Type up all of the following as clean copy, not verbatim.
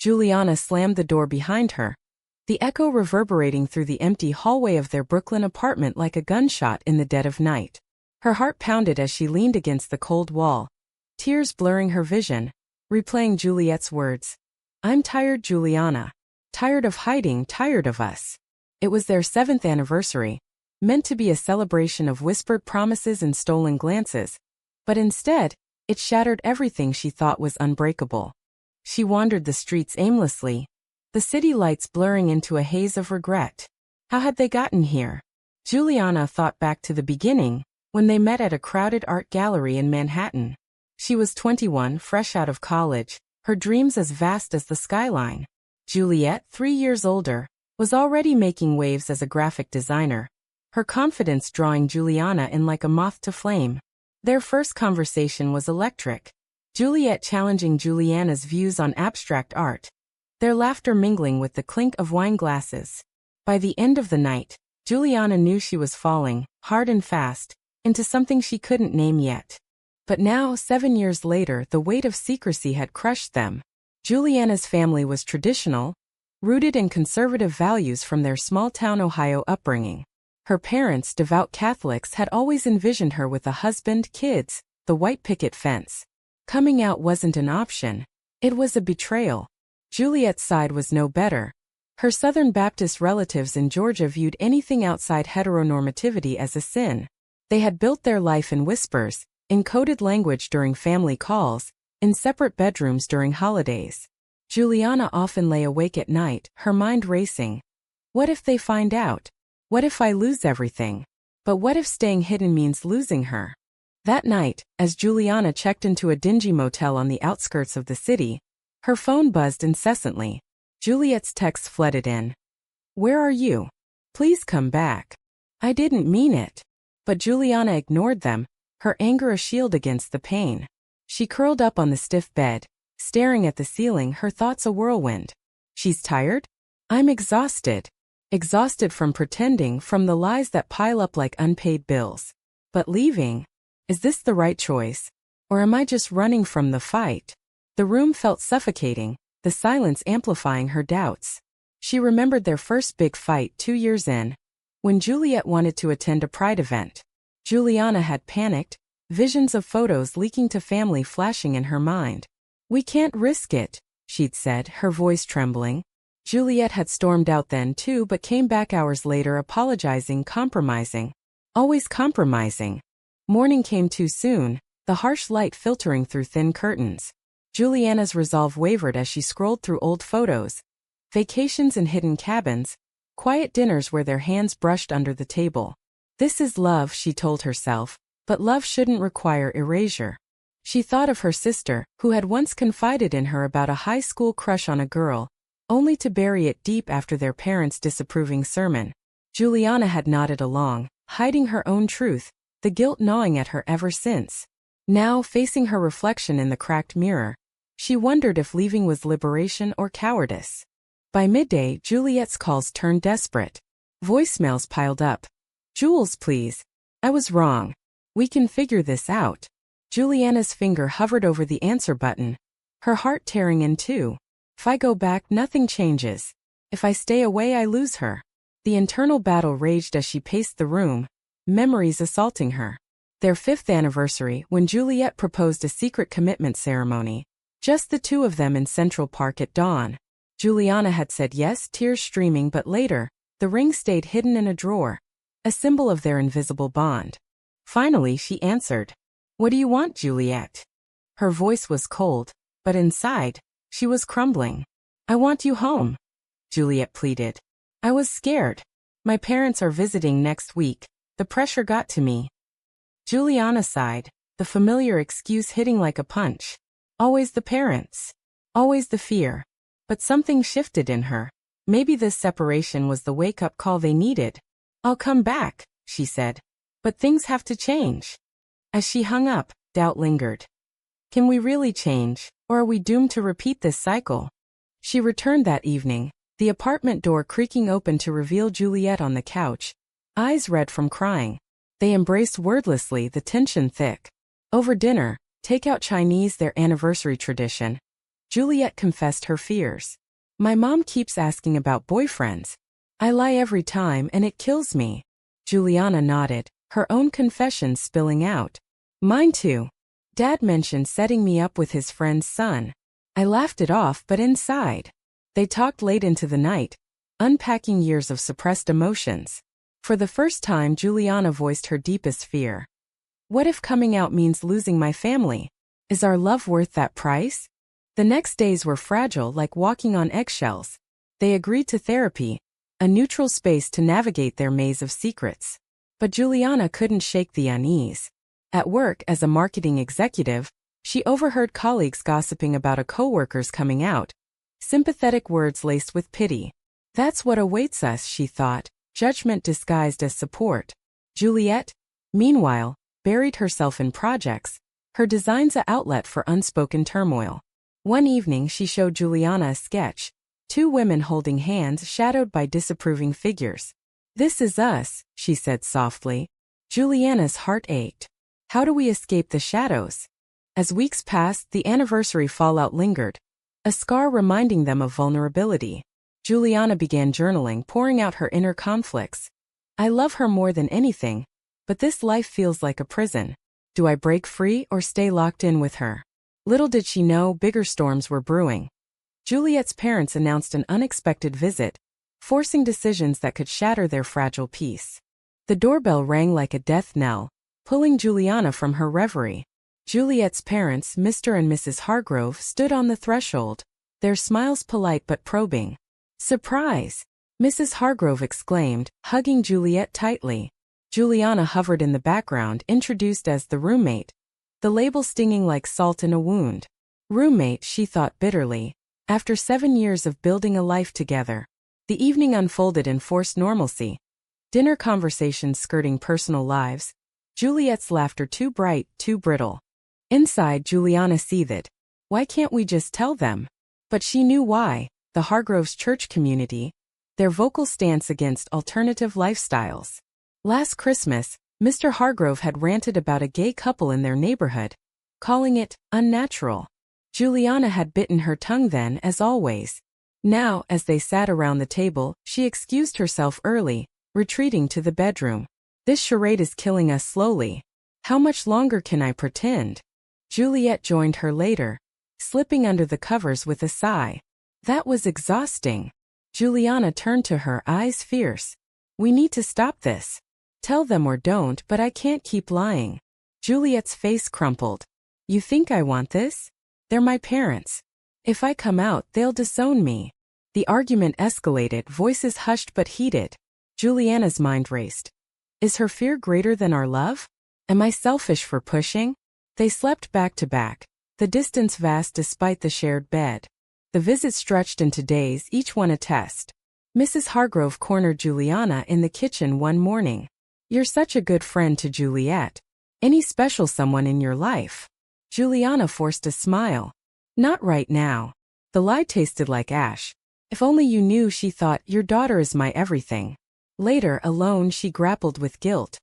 Juliana slammed the door behind her, the echo reverberating through the empty hallway of their Brooklyn apartment like a gunshot in the dead of night. Her heart pounded as she leaned against the cold wall, tears blurring her vision, replaying Juliet's words. "I'm tired, Juliana. Tired of hiding, tired of us." It was their 7th anniversary, meant to be a celebration of whispered promises and stolen glances, but instead, it shattered everything she thought was unbreakable. She wandered the streets aimlessly, the city lights blurring into a haze of regret. How had they gotten here? Juliana thought back to the beginning, when they met at a crowded art gallery in Manhattan. She was 21, fresh out of college, her dreams as vast as the skyline. Juliet, 3 years older, was already making waves as a graphic designer, her confidence drawing Juliana in like a moth to flame. Their first conversation was electric, Juliet challenging Juliana's views on abstract art, their laughter mingling with the clink of wine glasses. By the end of the night, Juliana knew she was falling, hard and fast, into something she couldn't name yet. But now, 7 years later, the weight of secrecy had crushed them. Juliana's family was traditional, rooted in conservative values from their small-town Ohio upbringing. Her parents, devout Catholics, had always envisioned her with a husband, kids, the white picket fence. Coming out wasn't an option. It was a betrayal. Juliet's side was no better. Her Southern Baptist relatives in Georgia viewed anything outside heteronormativity as a sin. They had built their life in whispers, in coded language during family calls, in separate bedrooms during holidays. Juliana often lay awake at night, her mind racing. What if they find out? What if I lose everything? But what if staying hidden means losing her? That night, as Juliana checked into a dingy motel on the outskirts of the city, her phone buzzed incessantly. Juliet's texts flooded in. "Where are you? Please come back. I didn't mean it." But Juliana ignored them, her anger a shield against the pain. She curled up on the stiff bed, staring at the ceiling, her thoughts a whirlwind. She's tired? I'm exhausted. Exhausted from pretending, from the lies that pile up like unpaid bills. But leaving? Is this the right choice? Or am I just running from the fight? The room felt suffocating, the silence amplifying her doubts. She remembered their first big fight 2 years in, when Juliet wanted to attend a pride event. Juliana had panicked, visions of photos leaking to family flashing in her mind. "We can't risk it," she'd said, her voice trembling. Juliet had stormed out then too, but came back hours later apologizing, compromising. Always compromising. Morning came too soon, the harsh light filtering through thin curtains. Juliana's resolve wavered as she scrolled through old photos. Vacations in hidden cabins, quiet dinners where their hands brushed under the table. This is love, she told herself, but love shouldn't require erasure. She thought of her sister, who had once confided in her about a high school crush on a girl, only to bury it deep after their parents' disapproving sermon. Juliana had nodded along, hiding her own truth, the guilt gnawing at her ever since. Now, facing her reflection in the cracked mirror, she wondered if leaving was liberation or cowardice. By midday, Juliet's calls turned desperate. Voicemails piled up. "Jules, please. I was wrong. We can figure this out." Juliana's finger hovered over the answer button, her heart tearing in two. If I go back, nothing changes. If I stay away, I lose her. The internal battle raged as she paced the room, memories assaulting her. Their 5th anniversary, when Juliet proposed a secret commitment ceremony. Just the two of them in Central Park at dawn. Juliana had said yes, tears streaming, but later, the ring stayed hidden in a drawer, a symbol of their invisible bond. Finally, she answered. "What do you want, Juliet?" Her voice was cold, but inside, she was crumbling. "I want you home," Juliet pleaded. "I was scared. My parents are visiting next week. The pressure got to me." Juliana sighed, the familiar excuse hitting like a punch. Always the parents. Always the fear. But something shifted in her. Maybe this separation was the wake-up call they needed. "I'll come back," she said. "But things have to change." As she hung up, doubt lingered. Can we really change, or are we doomed to repeat this cycle? She returned that evening, the apartment door creaking open to reveal Juliet on the couch, eyes red from crying. They embraced wordlessly, the tension thick. Over dinner, take out Chinese, their anniversary tradition. Juliet confessed her fears. My mom keeps asking about boyfriends. I lie every time and it kills me. Juliana nodded, her own confessions spilling out. Mine too. Dad mentioned setting me up with his friend's son. I laughed it off, but inside. They talked late into the night, unpacking years of suppressed emotions. For the first time, Juliana voiced her deepest fear. What if coming out means losing my family? Is our love worth that price? The next days were fragile, like walking on eggshells. They agreed to therapy, a neutral space to navigate their maze of secrets. But Juliana couldn't shake the unease. At work, as a marketing executive, she overheard colleagues gossiping about a coworker's coming out. Sympathetic words laced with pity. That's what awaits us, she thought, judgment disguised as support. Juliet, meanwhile, buried herself in projects, her designs an outlet for unspoken turmoil. One evening she showed Juliana a sketch, two women holding hands shadowed by disapproving figures. This is us, she said softly. Juliana's heart ached. How do we escape the shadows? As weeks passed, the anniversary fallout lingered, a scar reminding them of vulnerability. Juliana began journaling, pouring out her inner conflicts. I love her more than anything, but this life feels like a prison. Do I break free or stay locked in with her? Little did she know, bigger storms were brewing. Juliet's parents announced an unexpected visit, forcing decisions that could shatter their fragile peace. The doorbell rang like a death knell, pulling Juliana from her reverie. Juliet's parents, Mr. and Mrs. Hargrove, stood on the threshold, their smiles polite but probing. Surprise! Mrs. Hargrove exclaimed, hugging Juliet tightly. Juliana hovered in the background, introduced as the roommate, the label stinging like salt in a wound. Roommate, she thought bitterly. After 7 years of building a life together. The evening unfolded in forced normalcy. Dinner conversations skirting personal lives. Juliet's laughter too bright, too brittle. Inside, Juliana seethed. Why can't we just tell them? But she knew why. The Hargroves' church community. Their vocal stance against alternative lifestyles. Last Christmas, Mr. Hargrove had ranted about a gay couple in their neighborhood, calling it unnatural. Juliana had bitten her tongue then, as always. Now, as they sat around the table, she excused herself early, retreating to the bedroom. This charade is killing us slowly. How much longer can I pretend? Juliet joined her later, slipping under the covers with a sigh. That was exhausting. Juliana turned to her, eyes fierce. We need to stop this. Tell them or don't, but I can't keep lying. Juliet's face crumpled. You think I want this? They're my parents. If I come out, they'll disown me. The argument escalated, voices hushed but heated. Juliana's mind raced. Is her fear greater than our love? Am I selfish for pushing? They slept back to back, the distance vast despite the shared bed. The visit stretched into days, each one a test. Mrs. Hargrove cornered Juliana in the kitchen one morning. You're such a good friend to Juliet. Any special someone in your life? Juliana forced a smile. Not right now. The lie tasted like ash. If only you knew, she thought, your daughter is my everything. Later, alone, she grappled with guilt.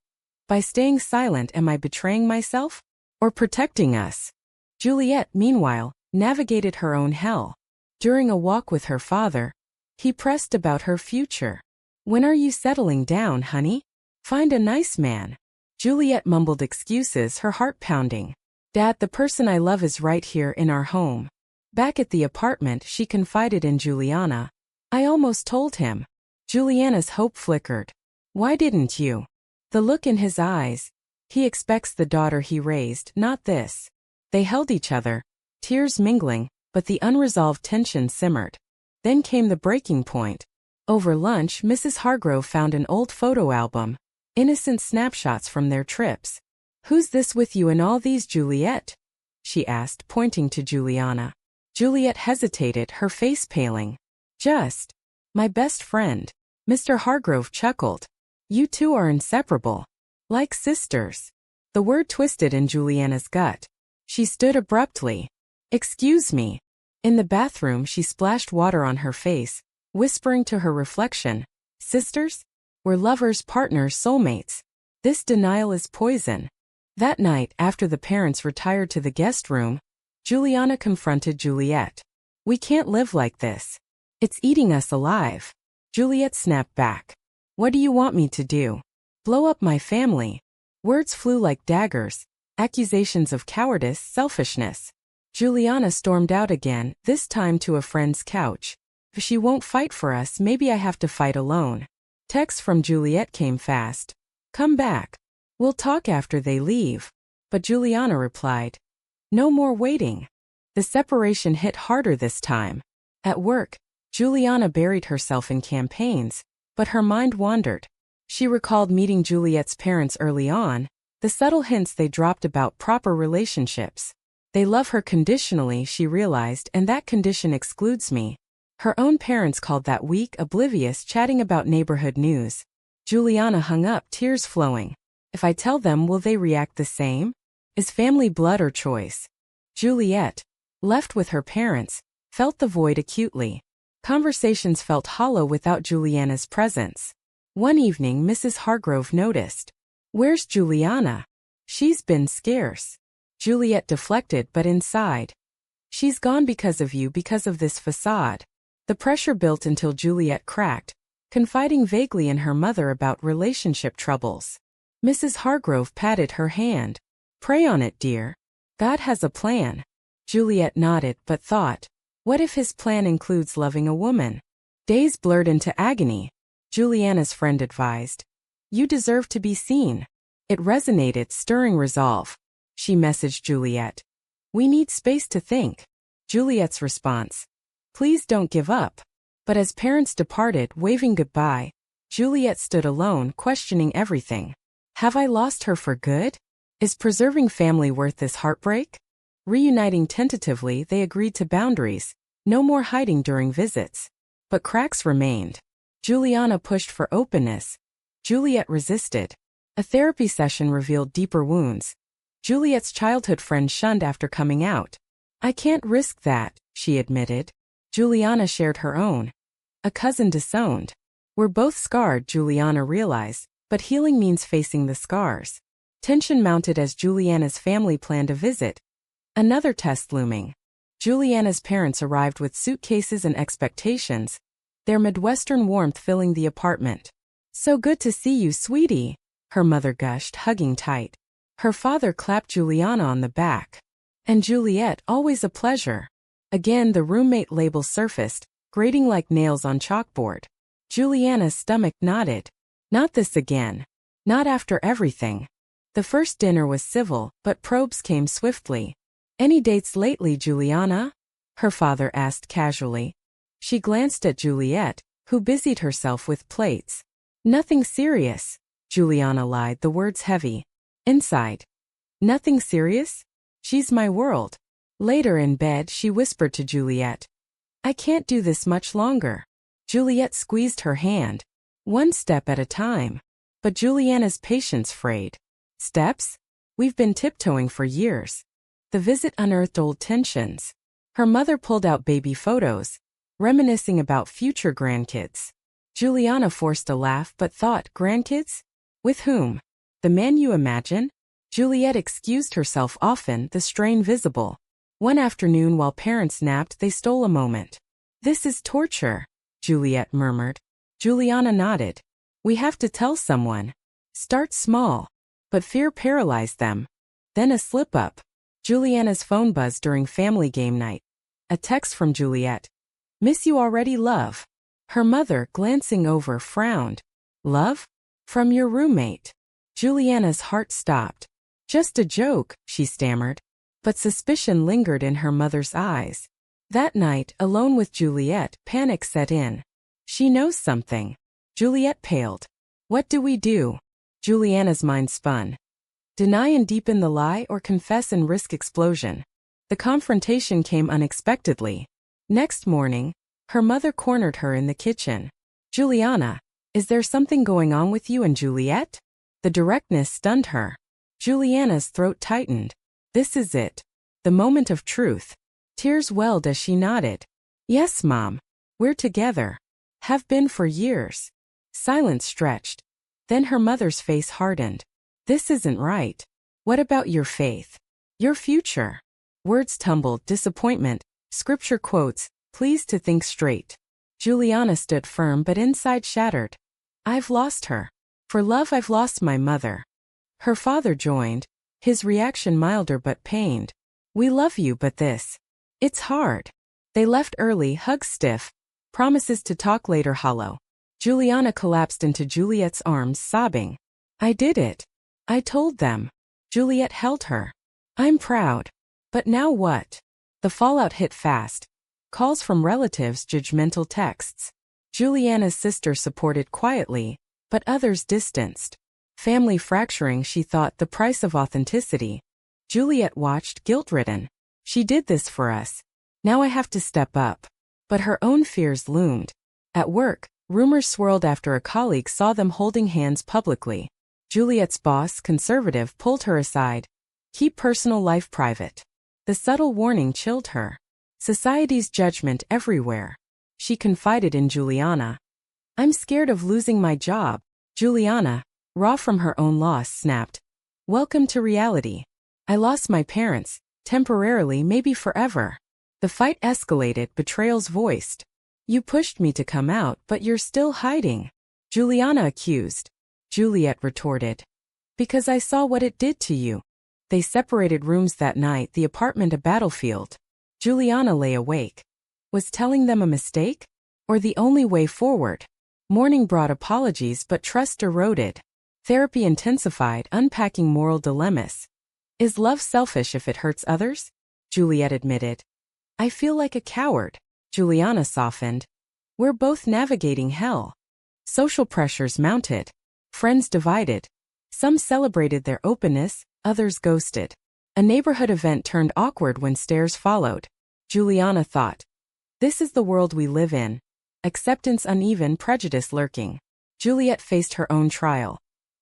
By staying silent, am I betraying myself? Or protecting us? Juliet, meanwhile, navigated her own hell. During a walk with her father, he pressed about her future. When are you settling down, honey? Find a nice man. Juliet mumbled excuses, her heart pounding. Dad, the person I love is right here in our home. Back at the apartment, she confided in Juliana. I almost told him. Juliana's hope flickered. Why didn't you? The look in his eyes. He expects the daughter he raised, not this. They held each other, tears mingling, but the unresolved tension simmered. Then came the breaking point. Over lunch, Mrs. Hargrove found an old photo album. Innocent snapshots from their trips. Who's this with you in all these, Juliet? She asked, pointing to Juliana. Juliet hesitated, her face paling. Just my best friend. Mr. Hargrove chuckled. You two are inseparable. Like sisters. The word twisted in Juliana's gut. She stood abruptly. Excuse me. In the bathroom, she splashed water on her face, whispering to her reflection. Sisters? We're lovers, partners, soulmates. This denial is poison. That night, after the parents retired to the guest room, Juliana confronted Juliet. We can't live like this. It's eating us alive. Juliet snapped back. What do you want me to do? Blow up my family? Words flew like daggers, accusations of cowardice, selfishness. Juliana stormed out again, this time to a friend's couch. If she won't fight for us, maybe I have to fight alone. Texts from Juliet came fast. Come back. We'll talk after they leave. But Juliana replied, no more waiting. The separation hit harder this time. At work, Juliana buried herself in campaigns, but her mind wandered. She recalled meeting Juliet's parents early on, the subtle hints they dropped about proper relationships. They love her conditionally, she realized, and that condition excludes me. Her own parents called that weak, oblivious, chatting about neighborhood news. Juliana hung up, tears flowing. If I tell them, will they react the same? Is family blood or choice? Juliet, left with her parents, felt the void acutely. Conversations felt hollow without Juliana's presence. One evening, Mrs. Hargrove noticed. Where's Juliana? She's been scarce. Juliet deflected, but inside. She's gone because of you, because of this facade. The pressure built until Juliet cracked, confiding vaguely in her mother about relationship troubles. Mrs. Hargrove patted her hand. Pray on it, dear. God has a plan. Juliet nodded, but thought, what if his plan includes loving a woman? Days blurred into agony. Juliana's friend advised. You deserve to be seen. It resonated, stirring resolve. She messaged Juliet. We need space to think. Juliet's response. Please don't give up. But as parents departed, waving goodbye, Juliet stood alone, questioning everything. Have I lost her for good? Is preserving family worth this heartbreak? Reuniting tentatively, they agreed to boundaries, no more hiding during visits. But cracks remained. Juliana pushed for openness. Juliet resisted. A therapy session revealed deeper wounds. Juliet's childhood friend shunned after coming out. I can't risk that, she admitted. Juliana shared her own. A cousin disowned. We're both scarred, Juliana realized, but healing means facing the scars. Tension mounted as Juliana's family planned a visit. Another test looming. Juliana's parents arrived with suitcases and expectations, their Midwestern warmth filling the apartment. So good to see you, sweetie, her mother gushed, hugging tight. Her father clapped Juliana on the back. And Juliet, always a pleasure. Again the roommate label surfaced, grating like nails on chalkboard. Juliana's stomach knotted. Not this again. Not after everything. The first dinner was civil, but probes came swiftly. Any dates lately, Juliana? Her father asked casually. She glanced at Juliet, who busied herself with plates. Nothing serious, Juliana lied, the words heavy. Inside. Nothing serious? She's my world. Later in bed, she whispered to Juliet. I can't do this much longer. Juliet squeezed her hand. One step at a time. But Juliana's patience frayed. Steps? We've been tiptoeing for years. The visit unearthed old tensions. Her mother pulled out baby photos, reminiscing about future grandkids. Juliana forced a laugh but thought, grandkids? With whom? The man you imagine? Juliet excused herself often, the strain visible. One afternoon while parents napped, they stole a moment. This is torture, Juliet murmured. Juliana nodded. We have to tell someone. Start small. But fear paralyzed them. Then a slip-up. Juliana's phone buzzed during family game night. A text from Juliet. Miss you already, love. Her mother, glancing over, frowned. Love? From your roommate. Juliana's heart stopped. Just a joke, she stammered. But suspicion lingered in her mother's eyes. That night, alone with Juliet, panic set in. She knows something. Juliet paled. What do we do? Juliana's mind spun. Deny and deepen the lie or confess and risk explosion? The confrontation came unexpectedly. Next morning, her mother cornered her in the kitchen. Juliana, is there something going on with you and Juliet? The directness stunned her. Juliana's throat tightened. This is it. The moment of truth. Tears welled as she nodded. Yes, Mom. We're together. Have been for years. Silence stretched. Then her mother's face hardened. This isn't right. What about your faith? Your future? Words tumbled, disappointment, scripture quotes, please to think straight. Juliana stood firm but inside shattered. I've lost her. For love I've lost my mother. Her father joined, his reaction milder but pained. We love you but this. It's hard. They left early, hugs stiff. Promises to talk later hollow. Juliana collapsed into Juliet's arms, sobbing. I did it. I told them. Juliet held her. I'm proud. But now what? The fallout hit fast. Calls from relatives, judgmental texts. Juliana's sister supported quietly, but others distanced. Family fracturing, she thought, the price of authenticity. Juliet watched, guilt-ridden. She did this for us. Now I have to step up. But her own fears loomed. At work, rumors swirled after a colleague saw them holding hands publicly. Juliet's boss, conservative, pulled her aside. Keep personal life private. The subtle warning chilled her. Society's judgment everywhere. She confided in Juliana. I'm scared of losing my job. Juliana, raw from her own loss, snapped. Welcome to reality. I lost my parents, temporarily, maybe forever. The fight escalated, betrayals voiced. You pushed me to come out, but you're still hiding. Juliana accused. Juliet retorted. Because I saw what it did to you. They separated rooms that night, the apartment a battlefield. Juliana lay awake. Was telling them a mistake? Or the only way forward? Morning brought apologies but trust eroded. Therapy intensified, unpacking moral dilemmas. Is love selfish if it hurts others? Juliet admitted. I feel like a coward. Juliana softened. We're both navigating hell. Social pressures mounted. Friends divided. Some celebrated their openness, others ghosted. A neighborhood event turned awkward when stares followed. Juliana thought. This is the world we live in. Acceptance uneven, prejudice lurking. Juliet faced her own trial.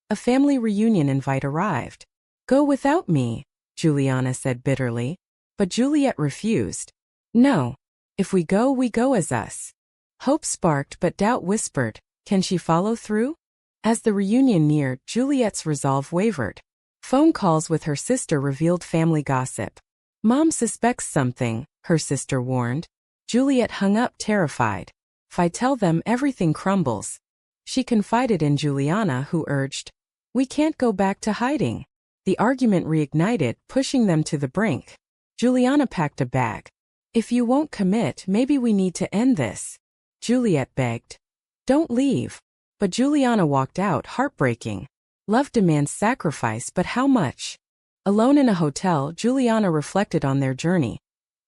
A family reunion invite arrived. Go without me, Juliana said bitterly. But Juliet refused. No. If we go as us. Hope sparked but doubt whispered. Can she follow through? As the reunion neared, Juliet's resolve wavered. Phone calls with her sister revealed family gossip. Mom suspects something, her sister warned. Juliet hung up, terrified. If I tell them, everything crumbles. She confided in Juliana, who urged. We can't go back to hiding. The argument reignited, pushing them to the brink. Juliana packed a bag. If you won't commit, maybe we need to end this. Juliet begged. Don't leave. But Juliana walked out, heartbreaking. Love demands sacrifice, but how much? Alone in a hotel, Juliana reflected on their journey.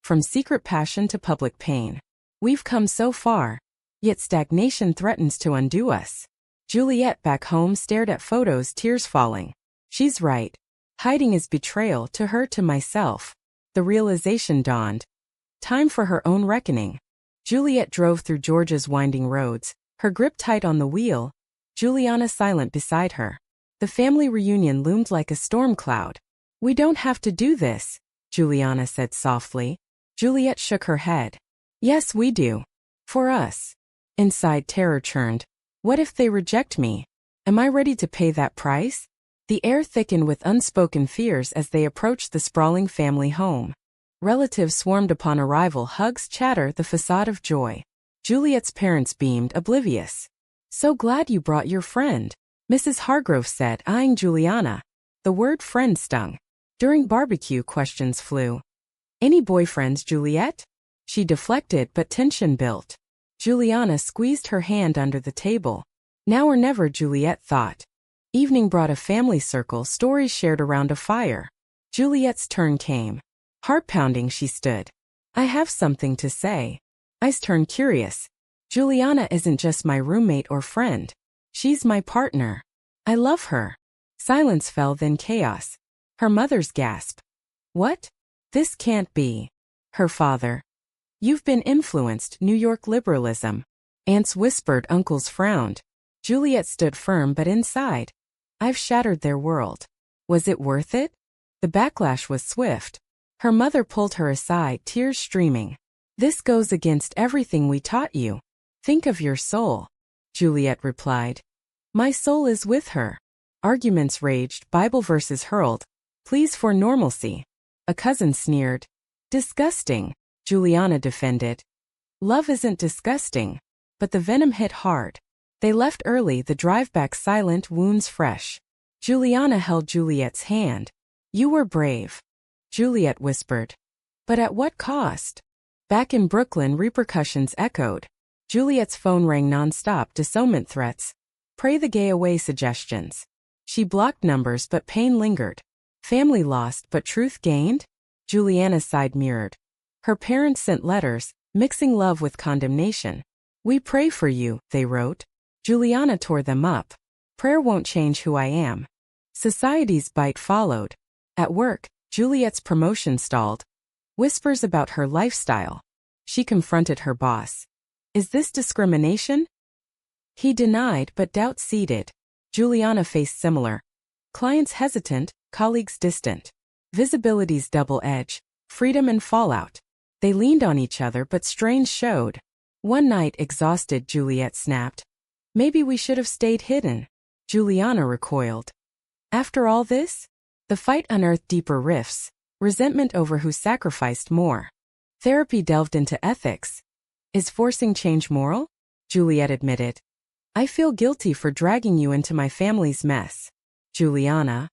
From secret passion to public pain. We've come so far. Yet stagnation threatens to undo us. Juliet back home stared at photos, tears falling. She's right. Hiding is betrayal, to her, to myself. The realization dawned. Time for her own reckoning. Juliet drove through Georgia's winding roads, her grip tight on the wheel, Juliana silent beside her. The family reunion loomed like a storm cloud. We don't have to do this, Juliana said softly. Juliet shook her head. Yes, we do. For us. Inside, terror churned. What if they reject me? Am I ready to pay that price? The air thickened with unspoken fears as they approached the sprawling family home. Relatives swarmed upon arrival, hugs, chatter, the facade of joy. Juliet's parents beamed, oblivious. So glad you brought your friend, Mrs. Hargrove said, eyeing Juliana. The word friend stung. During barbecue, questions flew. Any boyfriends, Juliet? She deflected, but tension built. Juliana squeezed her hand under the table. Now or never, Juliet thought. Evening brought a family circle, stories shared around a fire. Juliet's turn came. Heart-pounding, she stood. I have something to say. Eyes turned curious. Juliana isn't just my roommate or friend. She's my partner. I love her. Silence fell, then chaos. Her mother's gasp. What? This can't be. Her father. You've been influenced, New York liberalism. Aunts whispered, uncles frowned. Juliet stood firm, but inside. I've shattered their world. Was it worth it? The backlash was swift. Her mother pulled her aside, tears streaming. This goes against everything we taught you. Think of your soul. Juliet replied. My soul is with her. Arguments raged, Bible verses hurled. Pleas for normalcy. A cousin sneered. Disgusting. Juliana defended. Love isn't disgusting. But the venom hit hard. They left early, the drive back silent, wounds fresh. Juliana held Juliet's hand. You were brave, Juliet whispered. But at what cost? Back in Brooklyn, repercussions echoed. Juliet's phone rang nonstop, disownment threats. Pray the gay away suggestions. She blocked numbers, but pain lingered. Family lost, but truth gained? Juliana's side mirrored. Her parents sent letters, mixing love with condemnation. We pray for you, they wrote. Juliana tore them up. Prayer won't change who I am. Society's bite followed. At work, Juliet's promotion stalled. Whispers about her lifestyle. She confronted her boss. Is this discrimination? He denied, but doubt seeded. Juliana faced similar. Clients hesitant, colleagues distant. Visibility's double edge, freedom and fallout. They leaned on each other, but strains showed. One night, exhausted, Juliet snapped. Maybe we should have stayed hidden. Juliana recoiled. After all this? The fight unearthed deeper rifts, resentment over who sacrificed more. Therapy delved into ethics. Is forcing change moral? Juliet admitted. I feel guilty for dragging you into my family's mess. Juliana.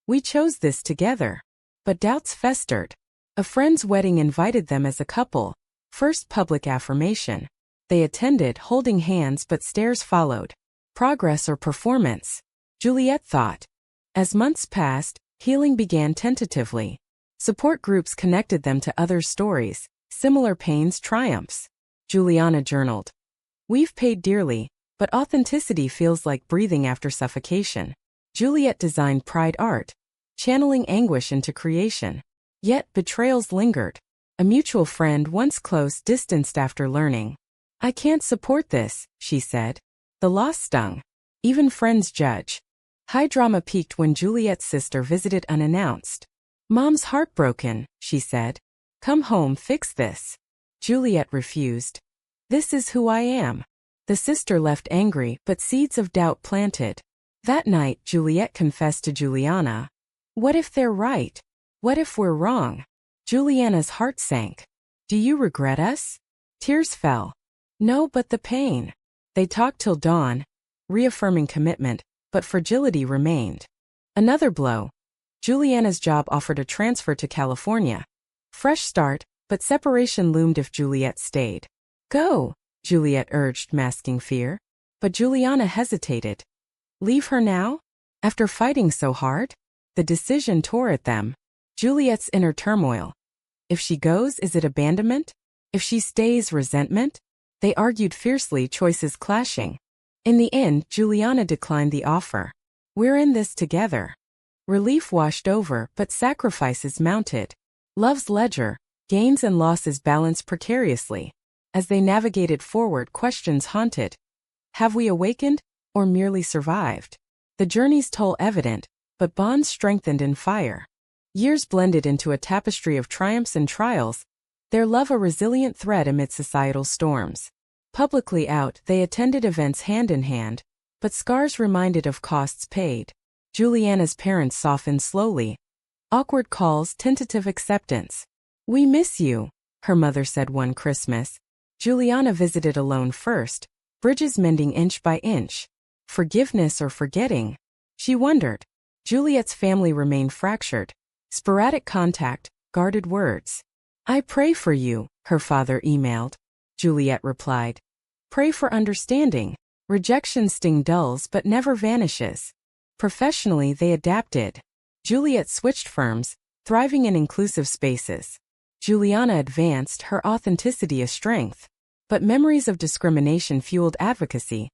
We chose this together. But doubts festered. A friend's wedding invited them as a couple. First public affirmation. They attended, holding hands, but stares followed. Progress or performance? Juliet thought. As months passed, healing began tentatively. Support groups connected them to others' stories, similar pains, triumphs. Juliana journaled. We've paid dearly, but authenticity feels like breathing after suffocation. Juliet designed pride art, channeling anguish into creation. Yet betrayals lingered. A mutual friend, once close, distanced after learning. I can't support this, she said. The loss stung. Even friends judge. High drama peaked when Juliet's sister visited unannounced. Mom's heartbroken, she said. Come home, fix this. Juliet refused. This is who I am. The sister left angry, but seeds of doubt planted. That night, Juliet confessed to Juliana. What if they're right? What if we're wrong? Juliana's heart sank. Do you regret us? Tears fell. No, but the pain. They talked till dawn, reaffirming commitment, but fragility remained. Another blow. Juliana's job offered a transfer to California. Fresh start, but separation loomed if Juliet stayed. Go, Juliet urged, masking fear. But Juliana hesitated. Leave her now? After fighting so hard? The decision tore at them. Juliet's inner turmoil. If she goes, is it abandonment? If she stays, resentment? They argued fiercely, choices clashing. In the end, Juliana declined the offer. We're in this together. Relief washed over, but sacrifices mounted. Love's ledger, gains and losses balanced precariously. As they navigated forward, questions haunted. Have we awakened, or merely survived? The journey's toll evident, but bonds strengthened in fire. Years blended into a tapestry of triumphs and trials, their love a resilient thread amid societal storms. Publicly out, they attended events hand in hand, but scars reminded of costs paid. Juliana's parents softened slowly. Awkward calls, tentative acceptance. We miss you, her mother said one Christmas. Juliana visited alone first, bridges mending inch by inch. Forgiveness or forgetting? She wondered. Juliet's family remained fractured. Sporadic contact, guarded words. I pray for you, her father emailed. Juliet replied. Pray for understanding. Rejection sting dulls but never vanishes. Professionally, they adapted. Juliet switched firms, thriving in inclusive spaces. Juliana advanced, her authenticity a strength. But memories of discrimination fueled advocacy.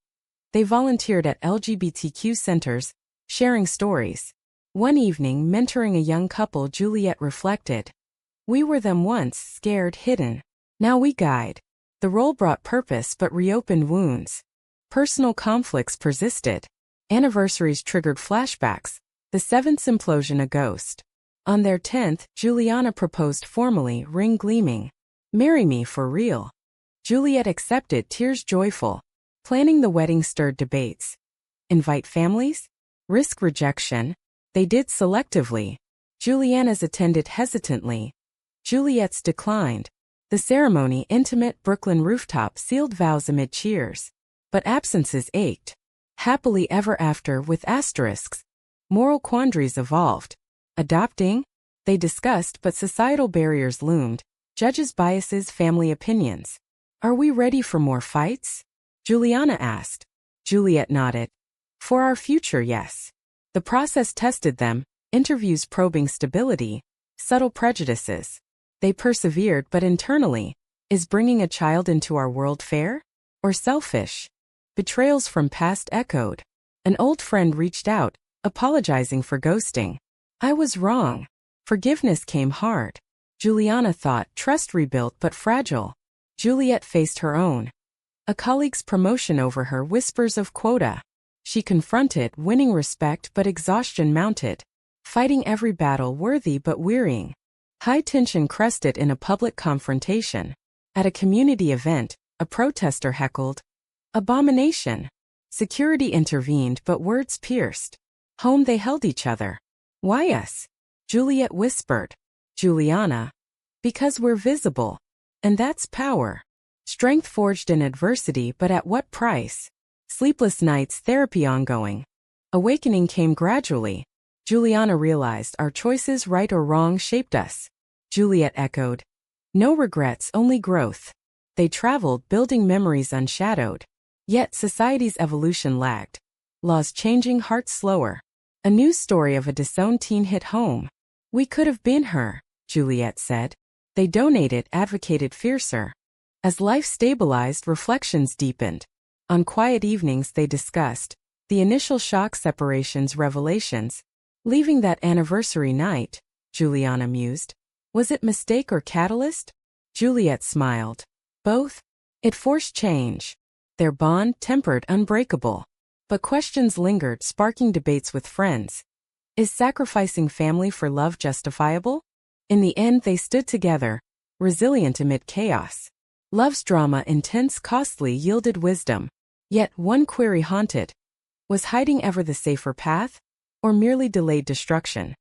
They volunteered at LGBTQ centers, sharing stories. One evening, mentoring a young couple, Juliet reflected. We were them once, scared, hidden. Now we guide. The role brought purpose but reopened wounds. Personal conflicts persisted. Anniversaries triggered flashbacks. The seventh implosion a ghost. On their 10th, Juliana proposed formally, ring gleaming. Marry me for real. Juliet accepted, tears joyful. Planning the wedding stirred debates. Invite families? Risk rejection? They did selectively. Juliana's attended hesitantly. Juliet's declined. The ceremony, intimate Brooklyn rooftop, sealed vows amid cheers. But absences ached. Happily ever after with asterisks. Moral quandaries evolved. Adopting? They discussed, but societal barriers loomed. Judges' biases, family opinions. Are we ready for more fights? Juliana asked. Juliet nodded. For our future, yes. The process tested them, interviews probing stability, subtle prejudices. They persevered, but internally, is bringing a child into our world fair? Or selfish? Betrayals from past echoed. An old friend reached out, apologizing for ghosting. I was wrong. Forgiveness came hard. Juliana thought, trust rebuilt but fragile. Juliet faced her own. A colleague's promotion over her, whispers of quota. She confronted, winning respect but exhaustion mounted. Fighting every battle, worthy but wearying. High tension crested in a public confrontation. At a community event, a protester heckled. Abomination. Security intervened, but words pierced. Home they held each other. Why us? Juliet whispered. Juliana. Because we're visible. And that's power. Strength forged in adversity, but at what price? Sleepless nights, therapy ongoing. Awakening came gradually. Juliana realized our choices, right or wrong, shaped us. Juliet echoed. No regrets, only growth. They traveled, building memories unshadowed. Yet society's evolution lagged. Laws changing, hearts slower. A news story of a disowned teen hit home. We could have been her, Juliet said. They donated, advocated fiercer. As life stabilized, reflections deepened. On quiet evenings they discussed the initial shock, separations, revelations. Leaving that anniversary night, Juliana mused. Was it mistake or catalyst? Juliet smiled. Both. It forced change. Their bond, tempered, unbreakable. But questions lingered, sparking debates with friends. Is sacrificing family for love justifiable? In the end, they stood together, resilient amid chaos. Love's drama, intense, costly, yielded wisdom. Yet one query haunted. Was hiding ever the safer path? Or merely delayed destruction?